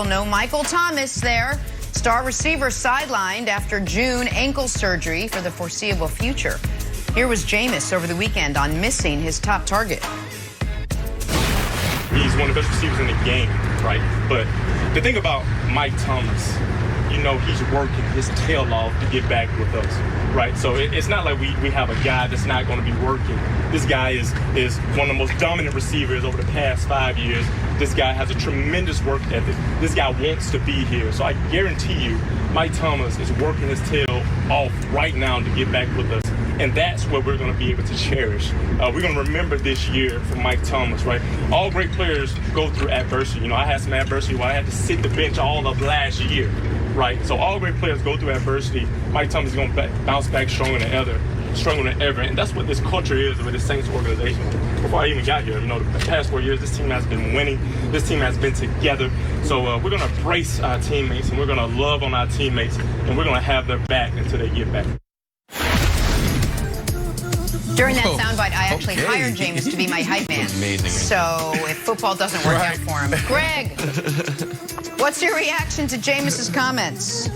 No Michael Thomas there. Star receiver sidelined after June ankle surgery for the foreseeable future. Here was Jameis over the weekend on missing his top target. He's one of the best receivers in the game, right? But the thing about Mike Thomas, you know, he's working his tail off to get back with us, right? So it's not like we have a guy that's not going to be working. This guy is one of the most dominant receivers over the past 5 years. This guy has a tremendous work ethic. This guy wants to be here. So I guarantee you, Mike Thomas is working his tail off right now to get back with us. And that's what we're going to be able to cherish. We're going to remember this year for Mike Thomas, right? All great players go through adversity. You know, I had some adversity where I had to sit the bench all of last year, right? So all great players go through adversity. Mike Thomas is going to bounce back stronger than ever. And that's what this culture is with the Saints organization. Before I even got here, you know, the past 4 years, this team has been winning. This team has been together. So we're going to embrace our teammates, and we're going to love on our teammates, and we're going to have their back until they get back. During that soundbite, I actually hired Jameis to be my hype man. Amazing. So if football doesn't work out for him. Greg, what's your reaction to Jameis's comments?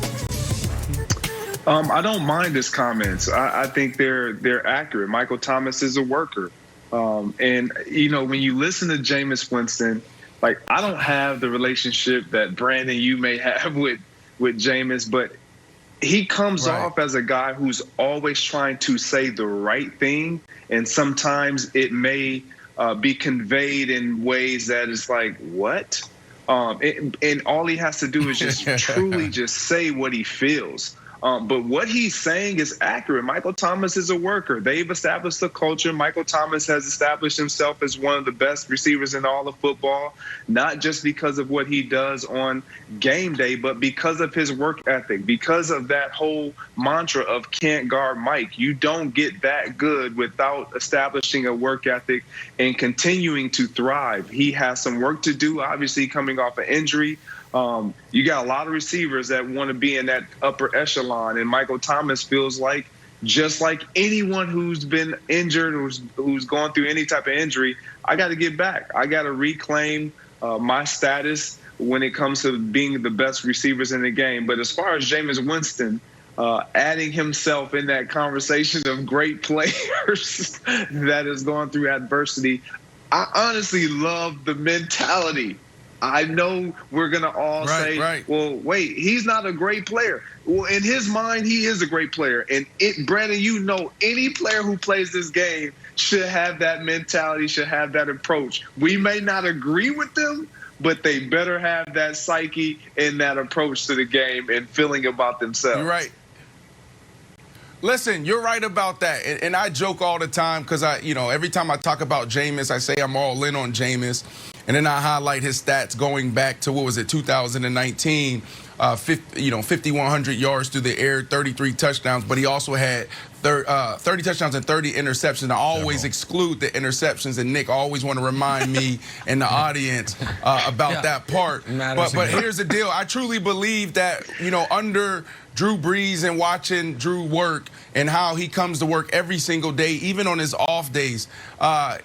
I don't mind his comments. I think they're accurate. Michael Thomas is a worker. And, you know, when you listen to Jameis Winston, like, I don't have the relationship that Brandon, you may have with Jameis, but he comes off as a guy who's always trying to say the right thing. And sometimes it may be conveyed in ways that is like, what? And all he has to do is just truly just say what he feels. But what he's saying is accurate. Michael Thomas is a worker. They've established the culture. Michael Thomas has established himself as one of the best receivers in all of football, not just because of what he does on game day, but because of his work ethic, because of that whole mantra of can't guard Mike. You don't get that good without establishing a work ethic and continuing to thrive. He has some work to do, obviously, coming off an injury. You got a lot of receivers that want to be in that upper echelon, and Michael Thomas feels like, just like anyone who's been injured, who's gone through any type of injury, I got to get back. I got to reclaim my status when it comes to being the best receivers in the game. But as far as Jameis Winston, adding himself in that conversation of great players that has gone through adversity, I honestly love the mentality. I know we're going to all say, well, wait, he's not a great player. Well, in his mind, he is a great player. And Brandon, you know, any player who plays this game should have that mentality, should have that approach. We may not agree with them, but they better have that psyche and that approach to the game and feeling about themselves. You're right. Listen, you're right about that. And I joke all the time because every time I talk about Jameis, I say I'm all in on Jameis. And then I highlight his stats going back to, 2019, 5,100 yards through the air, 33 touchdowns. But he also had 30 touchdowns and 30 interceptions. I always exclude the interceptions, and Nick always want to remind me and the audience about that part. But here's the deal. I truly believe that, under Drew Brees and watching Drew work and how he comes to work every single day, even on his off days,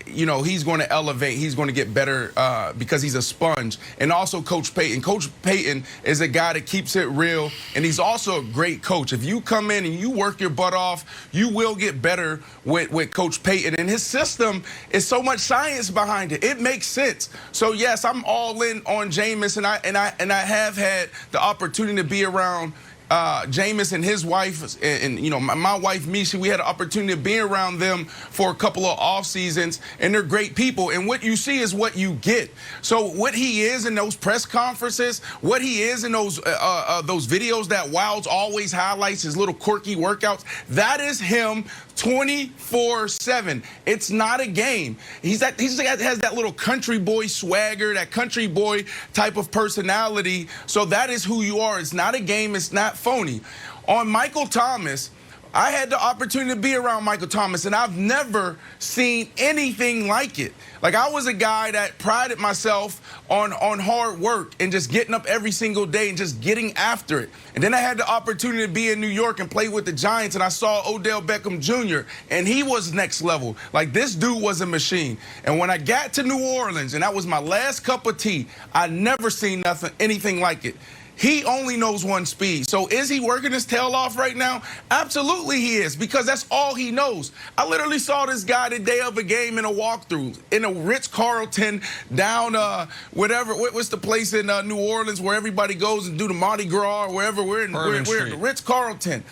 he's going to elevate. He's going to get better because he's a sponge. And also Coach Payton. Coach Payton is a guy that keeps it real, and he's also a great coach. If you come in and you work your butt off, you will get better with Coach Payton. And his system is so much science behind it. It makes sense. So, yes, I'm all in on Jameis, and I have had the opportunity to be around Jameis and his wife, and my wife Misha. We had an opportunity of being around them for a couple of off seasons, and they're great people. And what you see is what you get. So what he is in those press conferences, what he is in those videos that Wilds always highlights, his little quirky workouts, that is him 24/7. It's not a game. He has that little country boy swagger, that country boy type of personality. So that is who you are. It's not a game. It's not phony. On Michael Thomas, I had the opportunity to be around Michael Thomas, and I've never seen anything like it. Like, I was a guy that prided myself on hard work and just getting up every single day and just getting after it. And then I had the opportunity to be in New York and play with the Giants, and I saw Odell Beckham Jr., and he was next level. Like, this dude was a machine. And when I got to New Orleans, and that was my last cup of tea, I never seen anything like it. He only knows one speed. So is he working his tail off right now? Absolutely he is, because that's all he knows. I literally saw this guy the day of a game in a walkthrough in a Ritz-Carlton down what's the place in New Orleans where everybody goes and do the Mardi Gras or wherever we're in the Ritz-Carlton.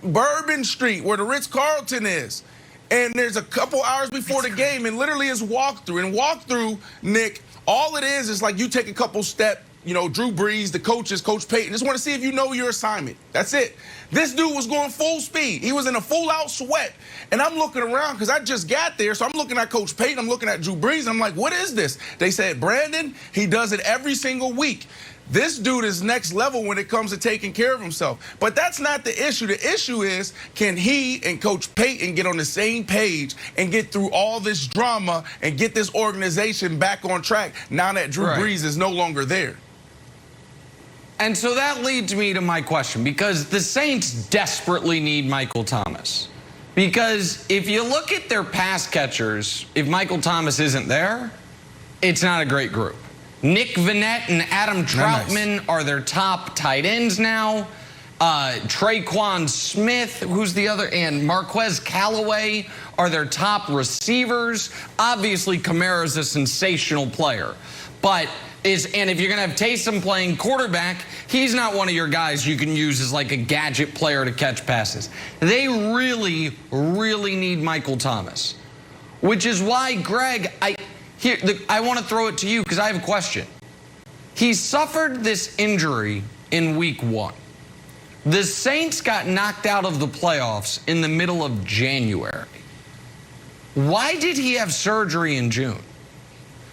Bourbon Street, where the Ritz-Carlton is. And there's a couple hours before the game, and literally it's walkthrough. And walkthrough, Nick, all it is like you take a couple steps. You know, Drew Brees, the coaches, Coach Payton, just want to see if you know your assignment. That's it. This dude was going full speed. He was in a full-out sweat. And I'm looking around because I just got there, so I'm looking at Coach Payton, I'm looking at Drew Brees, and I'm like, what is this? They said, Brandon, he does it every single week. This dude is next level when it comes to taking care of himself. But that's not the issue. The issue is, can he and Coach Payton get on the same page and get through all this drama and get this organization back on track now that Drew Brees is no longer there? And so that leads me to my question, because the Saints desperately need Michael Thomas. Because if you look at their pass catchers, if Michael Thomas isn't there, it's not a great group. Nick Vannett and Adam Troutman are their top tight ends now. Traquan Smith, who's the other, and Marquez Callaway are their top receivers. Obviously, Kamara's a sensational player. And if you're going to have Taysom playing quarterback, he's not one of your guys you can use as like a gadget player to catch passes. They really, really need Michael Thomas, which is why, Greg, I want to throw it to you because I have a question. He suffered this injury in week 1. The Saints got knocked out of the playoffs in the middle of January. Why did he have surgery in June?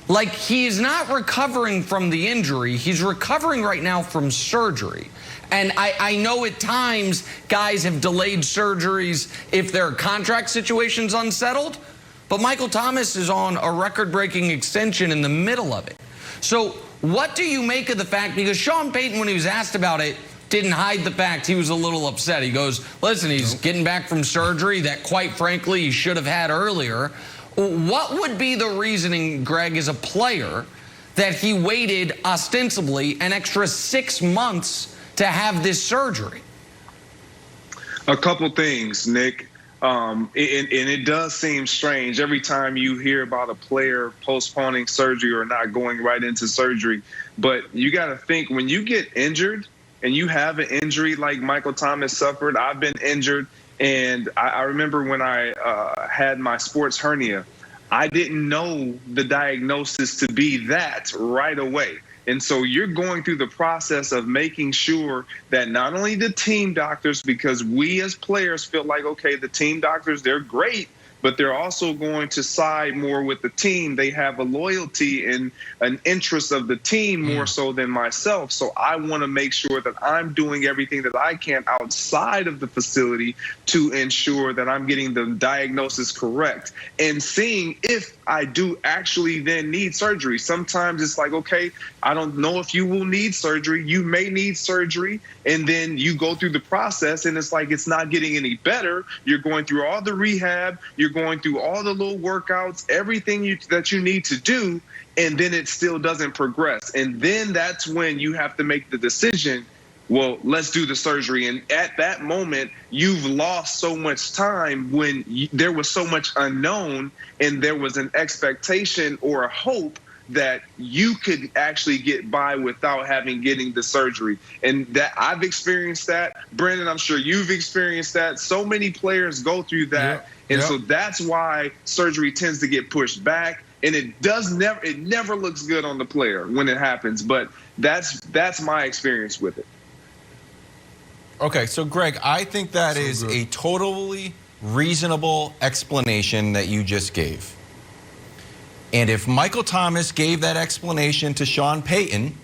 Like, he's not recovering from the injury. He's recovering right now from surgery. And I know at times guys have delayed surgeries if their contract situation's unsettled, but Michael Thomas is on a record-breaking extension in the middle of it. So what do you make of the fact, because Sean Payton, when he was asked about it, didn't hide the fact he was a little upset. He goes, listen, he's getting back from surgery that, quite frankly, he should have had earlier. What would be the reasoning, Greg, as a player, that he waited ostensibly an extra 6 months to have this surgery? A couple things, Nick. And it does seem strange every time you hear about a player postponing surgery or not going right into surgery. But you got to think, when you get injured and you have an injury like Michael Thomas suffered, I've been injured. And I remember when I had my sports hernia, I didn't know the diagnosis to be that right away. And so you're going through the process of making sure that not only the team doctors, because we as players feel like, okay, the team doctors, they're great, but they're also going to side more with the team. They have a loyalty and an interest of the team more so than myself. So I want to make sure that I'm doing everything that I can outside of the facility to ensure that I'm getting the diagnosis correct and seeing if I do actually then need surgery. Sometimes it's like, okay, I don't know if you will need surgery. You may need surgery. And then you go through the process and it's like it's not getting any better. You're going through all the rehab. You're going through all the little workouts, everything that you need to do. And then it still doesn't progress. And then that's when you have to make the decision, well, let's do the surgery. And at that moment, you've lost so much time when there was so much unknown and there was an expectation or a hope that you could actually get by without getting the surgery. And that I've experienced that. Brandon, I'm sure you've experienced that. So many players go through that. And so that's why surgery tends to get pushed back. And it never looks good on the player when it happens. But that's my experience with it. Okay, so Greg, I think that is a totally reasonable explanation that you just gave. And if Michael Thomas gave that explanation to Sean Payton,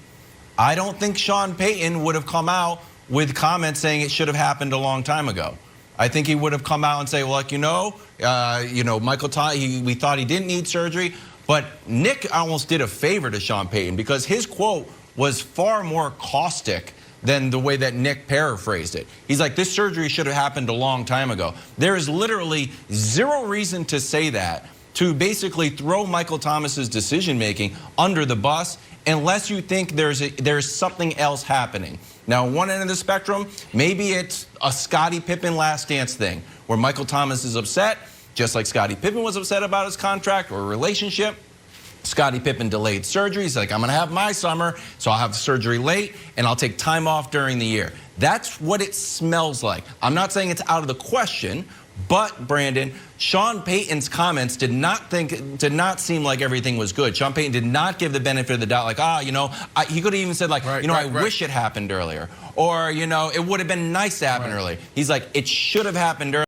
I don't think Sean Payton would have come out with comments saying it should have happened a long time ago. I think he would have come out and say, well, like, Michael Thomas, we thought he didn't need surgery. But Nick almost did a favor to Sean Payton because his quote was far more caustic than the way that Nick paraphrased it. He's like, this surgery should have happened a long time ago. There is literally zero reason to say that, to basically throw Michael Thomas's decision-making under the bus, unless you think there's something else happening. Now, on one end of the spectrum, maybe it's a Scottie Pippen last dance thing, where Michael Thomas is upset, just like Scottie Pippen was upset about his contract or relationship. Scottie Pippen delayed surgery. He's like, I'm going to have my summer, so I'll have surgery late, and I'll take time off during the year. That's what it smells like. I'm not saying it's out of the question, but, Brandon, Sean Payton's comments did not seem like everything was good. Sean Payton did not give the benefit of the doubt, like, he could have even said, like, I wish it happened earlier. Or, it would have been nice to happen earlier. He's like, it should have happened earlier.